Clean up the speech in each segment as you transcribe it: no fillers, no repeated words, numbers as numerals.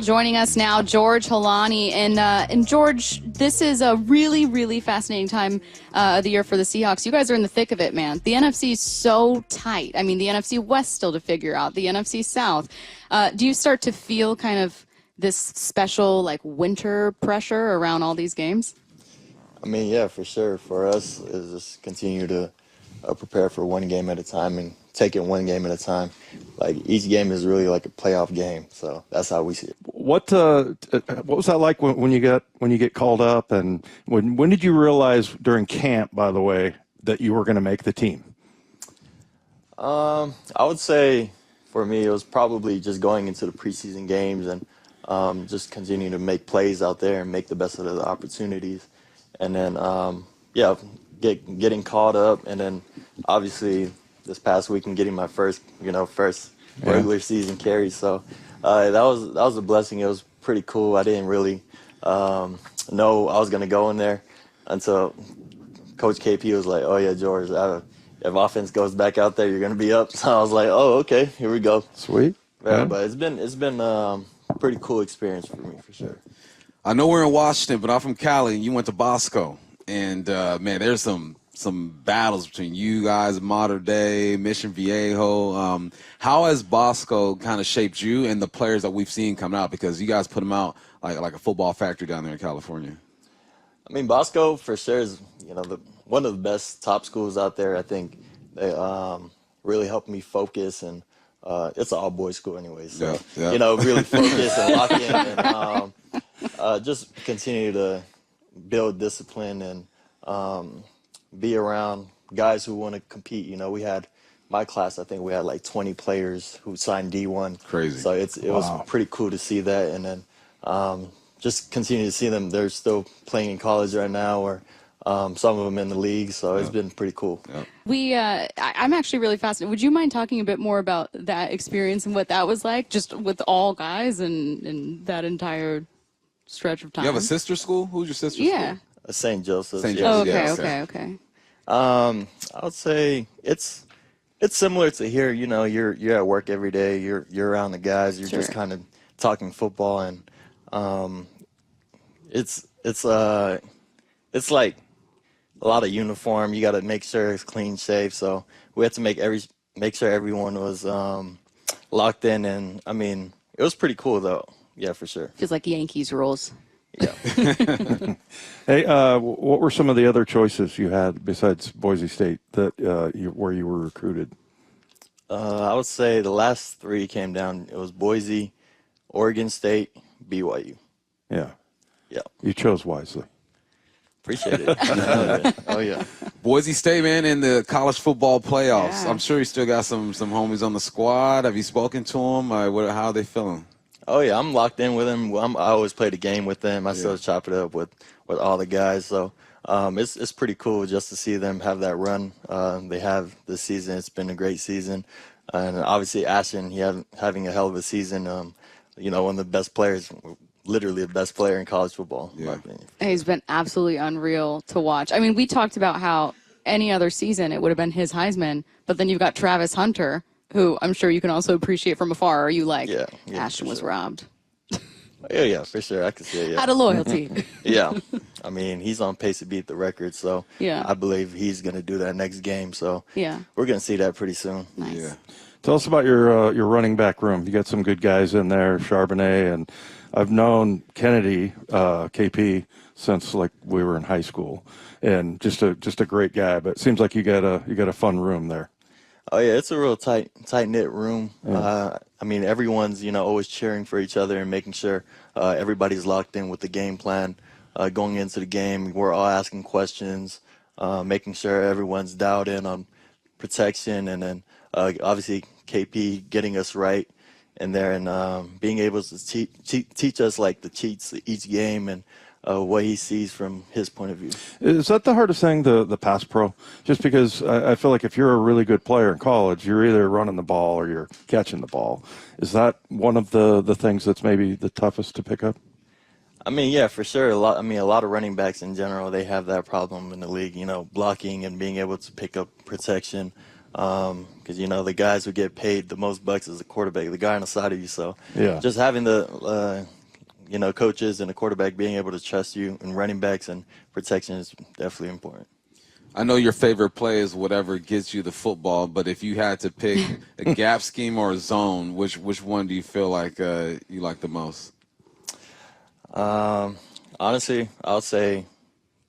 joining us now, George Holani. And George, this is a really, really fascinating time of the year for the Seahawks. You guys are in the thick of it, man. The NFC is so tight. I mean, the NFC West still to figure out, the NFC South. Do you start to feel kind of this special, like, winter pressure around all these games? I mean, yeah, for sure. For us, is just continue to prepare for one game at a time and take it one game at a time. Like, each game is really like a playoff game, so that's how we see it. What was that like when you get called up, and when did you realize during camp, by the way, that you were going to make the team? I would say for me it was probably just going into the preseason games and just continuing to make plays out there and make the best of the opportunities, and then getting caught up, and then obviously this past week and getting my first regular season carry. So that was a blessing. It was pretty cool. I didn't really know I was gonna go in there until Coach KP was like, "Oh yeah, George, if offense goes back out there, you're gonna be up." So I was like, "Oh, okay, here we go." Sweet. Yeah, but it's been a pretty cool experience for me, for sure. I know we're in Washington, but I'm from Cali, and you went to Bosco. And, man, there's some battles between you guys, Modern Day, Mission Viejo. How has Bosco kind of shaped you and the players that we've seen coming out? Because you guys put them out like a football factory down there in California. I mean, Bosco for sure is, one of the best top schools out there. I think they really helped me focus, and it's an all-boys school anyway. So, really focus and lock in and just continue to build discipline and be around guys who want to compete. We had my class, I think we had like 20 players who signed D1. Crazy. So it was pretty cool to see that, and then just continue to see them. They're still playing in college right now, or some of them in the league, so it's been pretty cool. I'm actually really fascinated. Would you mind talking a bit more about that experience and what that was like, just with all guys and that entire stretch of time? You have a sister school? Who's your sister school? St. Joseph's. St. Oh, Joseph's. okay. I would say it's similar to here. You're at work every day. You're around the guys. You're just kind of talking football, and it's like a lot of uniform. You got to make sure it's clean shave. So we had to make sure everyone was locked in, and I mean, it was pretty cool though. Yeah, for sure. Feels like Yankees rules. Yeah. Hey, what were some of the other choices you had besides Boise State that where you were recruited? I would say the last three came down. It was Boise, Oregon State, BYU. Yeah. Yeah. You chose wisely. Appreciate it. Oh, yeah. Boise State, man, in the college football playoffs. Yeah. I'm sure you still got some homies on the squad. Have you spoken to them? How are they feeling? Oh, yeah, I'm locked in with them. I always play the game with them. I still chop it up with all the guys. So it's pretty cool just to see them have that run they have this season. It's been a great season. And obviously Ashton, having a hell of a season. One of the best players, literally the best player in college football, in my opinion. He's been absolutely unreal to watch. I mean, we talked about how any other season it would have been his Heisman, but then you've got Travis Hunter, who I'm sure you can also appreciate from afar. Are you like, Ashton was robbed? Yeah, for sure. I can see it, yeah. Out of loyalty. Yeah. I mean, he's on pace to beat the record, so I believe he's going to do that next game. So we're going to see that pretty soon. Nice. Yeah. Tell us about your running back room. You got some good guys in there, Charbonnet, and I've known Kennedy, KP, since like we were in high school, and just a great guy. But it seems like you got a fun room there. Oh yeah, it's a real tight knit room. I mean, everyone's always cheering for each other and making sure everybody's locked in with the game plan going into the game. We're all asking questions, making sure everyone's dialed in on protection, and then obviously KP getting us right in there, and being able to teach us like the cheats each game and what he sees from his point of view. Is that the hardest thing, the pass pro? Just because I feel like if you're a really good player in college, you're either running the ball or you're catching the ball. Is that one of the things that's maybe the toughest to pick up? I mean, yeah, for sure. A lot of running backs in general, they have that problem in the league, blocking and being able to pick up protection. because the guys who get paid the most bucks is the quarterback, the guy on the side of you. So Yeah. just having the coaches and the quarterback being able to trust you, and running backs and protection is definitely important. I know your favorite play is whatever gets you the football, but if you had to pick a gap scheme or a zone, which one do you feel like you like the most? Honestly, I'll say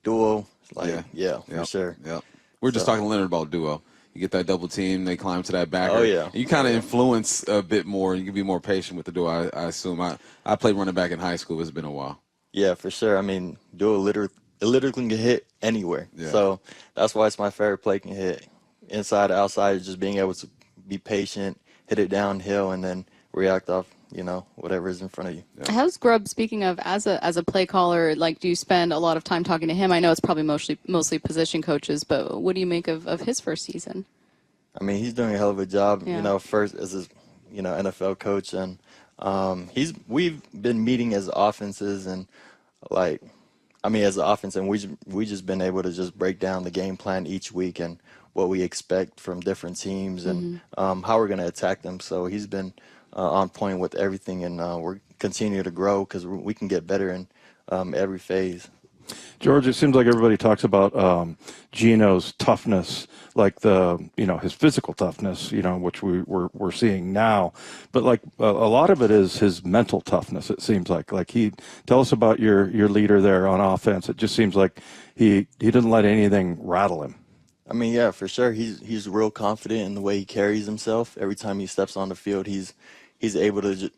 duo. For Yep. sure. Yep. We were just talking to Leonard about duo. You get that double team, they climb to that backer. Oh, yeah. You kind of influence a bit more. You can be more patient with the duo, I assume. I played running back in high school. It's been a while. Yeah, for sure. I mean, duo literally can hit anywhere. Yeah. So that's why it's my favorite play. Can hit inside, outside, just being able to be patient, hit it downhill, and then react off, whatever is in front of you. Yeah. How's Grubb, speaking of, as a play caller, like, do you spend a lot of time talking to him? I know it's probably mostly position coaches, but what do you make of his first season? I mean, he's doing a hell of a job, Yeah. first as his, NFL coach. And we've been meeting as offenses and, as an offense, and we just been able to just break down the game plan each week and what we expect from different teams and how we're going to attack them. So he's been on point with everything, and we're continuing to grow because we can get better in every phase. George, it seems like everybody talks about Geno's toughness, like his physical toughness, which we're seeing now. But like a lot of it is his mental toughness, it seems like. Like tell us about your leader there on offense. It just seems like he doesn't let anything rattle him. I mean, yeah, for sure. He's real confident in the way he carries himself. Every time he steps on the field, he's able to,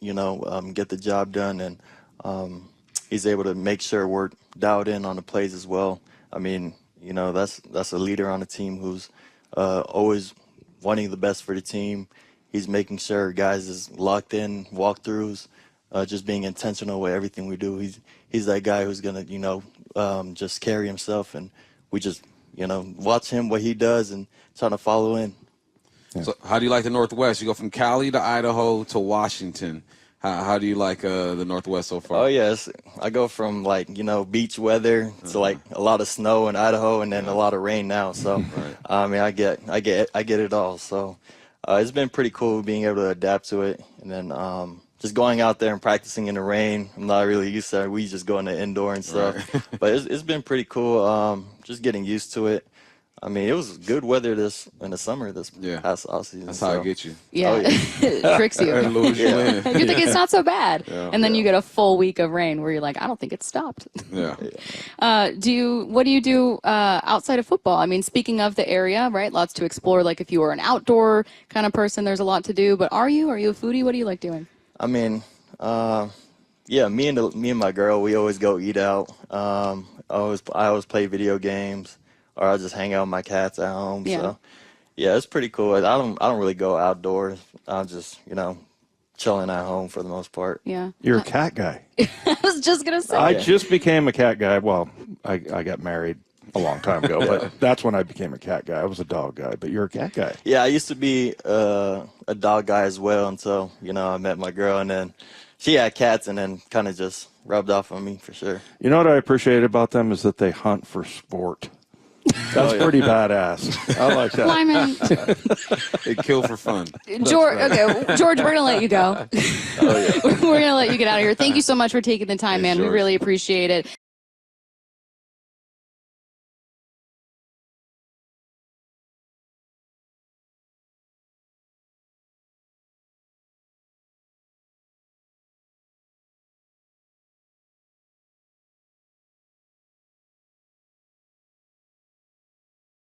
get the job done, and he's able to make sure we're dialed in on the plays as well. I mean, that's a leader on a team who's always wanting the best for the team. He's making sure guys is locked in, walkthroughs, just being intentional with everything we do. He's that guy who's gonna, just carry himself, and we just, watch him, what he does, and trying to follow in. Yeah. So how do you like the Northwest? You go from Cali to Idaho to Washington. How do you like the Northwest so far? Oh, yes. I go from, beach weather to, a lot of snow in Idaho and then a lot of rain now. So, Right. I get it all. So, it's been pretty cool being able to adapt to it. And then just going out there and practicing in the rain. I'm not really used to it. We just go in the indoor and stuff. Right. But it's been pretty cool just getting used to it. I mean, it was good weather in the summer this past offseason. That's how I get you. Yeah, Oh, yeah. it tricks you. And lose you in. You think it's not so bad, Yeah. and then you get a full week of rain where you're like, I don't think it's stopped. Yeah. What do you do outside of football? I mean, speaking of the area, right? Lots to explore. Like if you were an outdoor kind of person, there's a lot to do. But are you a foodie? What do you like doing? I mean, me and my girl, we always go eat out. I always play video games, or I just hang out with my cats at home. Yeah. So, yeah, it's pretty cool. I don't really go outdoors. I'm just chilling at home for the most part. Yeah. You're a cat guy. I was just gonna say. I just became a cat guy. Well, I got married a long time ago, but that's when I became a cat guy. I was a dog guy, but you're a cat guy. Yeah, I used to be a dog guy as well until I met my girl, and then she had cats, and then kind of just rubbed off on me for sure. You know what I appreciate about them is that they hunt for sport. That's pretty badass. I like that. Wyman, They kill for fun. George. Okay, George, we're gonna let you go. Oh, yeah. We're gonna let you get out of here. Thank you so much for taking the time, man. We George. really appreciate it.